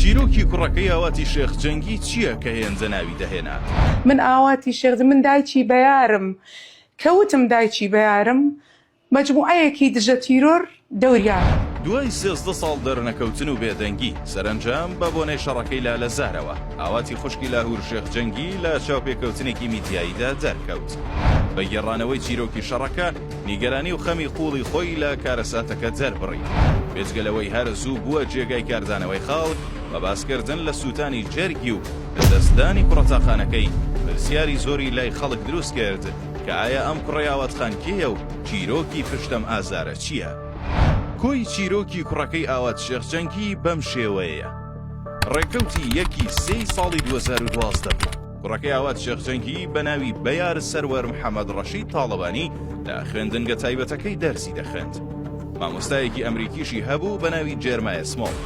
چیرۆکی کوڕەکەی ئاواتی شێخ جەنگی چییە کە هێنجە ناوی دەهێنا؟ من ئاواتی شێخ من دایکی بەیارم کەوتم دایکی بەیارم مەجموعەیەکی دژە تیرۆر دەوریان. دوای 13 ساڵ دەرنەکەوتن و بێدەنگی سەرنجام بە بۆنەی شەڕەکەی لالەزارەوە ئاواتی خوشکی لاهور شێخ جەنگی لە چاوپێکەوتنێکی میدیاییدا دەرکەوت. بە گێڕانەوەی چیرۆکی شەڕەکە نیگەرانی و خەمی قوڵی خۆی لە کارەساتەکە جەربڕی. بێجگەلەوەی هەر زوو بووە جێگای کاردانەوەی خەڵک بە باسکردن لە سووتانی جەرگی و دەستدانی کوڕەتاخانەکەی پرسیاری زۆری لای خەڵک دروست کرد کە ئایا ئەم کوڕەی ئاواتخان کێیە و چیرۆکی پشتەم ئازارە چییە؟ کۆی چیرۆکی کوڕەکەی ئاوات شێخ جەنگی بەم شێوەیە. ڕێکەوتی 1 ساڵی 2012 بوو. کوڕەکەی ئاوات شێخ جەنگی بە ناوی بەیار سەروەر محەممەد ڕەشید تاڵەبانی لە خوێندنگە تایبەتەکەی دەرسی دەخوێند. مامۆستایەکی ئەمریکیشی هەبوو بە ناوی جێرمایە سمۆڵ.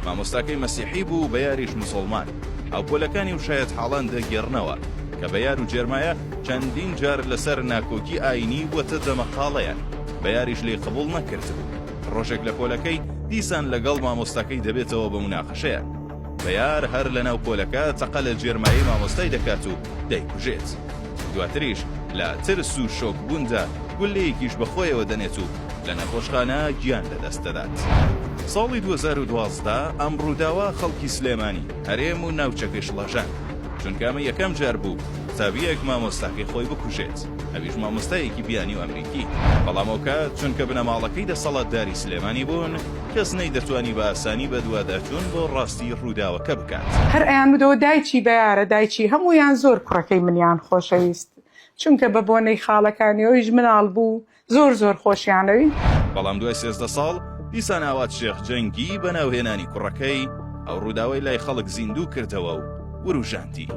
مامۆستاکەی مەسیحی بوو بە یاریش موسڵمان. هاوپۆلەکانی وشایەت حاڵان دەگێڕنەوە کە بەیار و جێرمایە چەندین جار لەسەر ناکۆکی ئاینی وەتە دەمەقاڵەیان بە یاریش لێ قبوڵ نەکردبوو. ڕۆژێک لە پۆلەکەی دیسان لەگەڵ مامۆستاکەی دەبێتەوە بە مناقەشەیە. بەیار هەر لە ناو پۆلەکە تەقە لە جێرمایی مامۆستای دەکات و دەیکوژێت. دواتریش لە ترس و شۆک بووندا گولەیەکیش بەخۆیەوە دەنێت و لە نەخۆشخانە گیان لەدەست دەدات. ساڵی 2012 ئەم ڕووداوە خەڵکی سلێمانی هەرێم و ناوچەکەی شڵەژان چونکە ئەمە یەکەم جار بوو تابیەک مامۆستاکەی خۆی بکوژێت، ئەویش مامۆستایەکی بیانی و ئەمریکی. بەڵام ئەو کات چونکە بنەماڵەکەی دەسەڵاتداری سلێمانی بوون کەس نەیدەتوانی بە ئاسانی بە دوواداچوون بۆ ڕاستی ڕووداوەکە بکات. هەر ئەیان بدەوە دایکی بەیارە دایکی هەمویان زۆر کوڕەکەی منیان خۆشەویست چونکە بە بۆنەی خاڵەکانیەوەیش مناڵ بوو زۆر خۆشیانەوی. بەڵام دوای 13 ساڵ دیسان ئاوات شێخ جەنگی بە ناوهێنانی کوڕەکەی ئەو ڕووداوەی لای خەڵک زیندوو کردەوە و وروژاندی.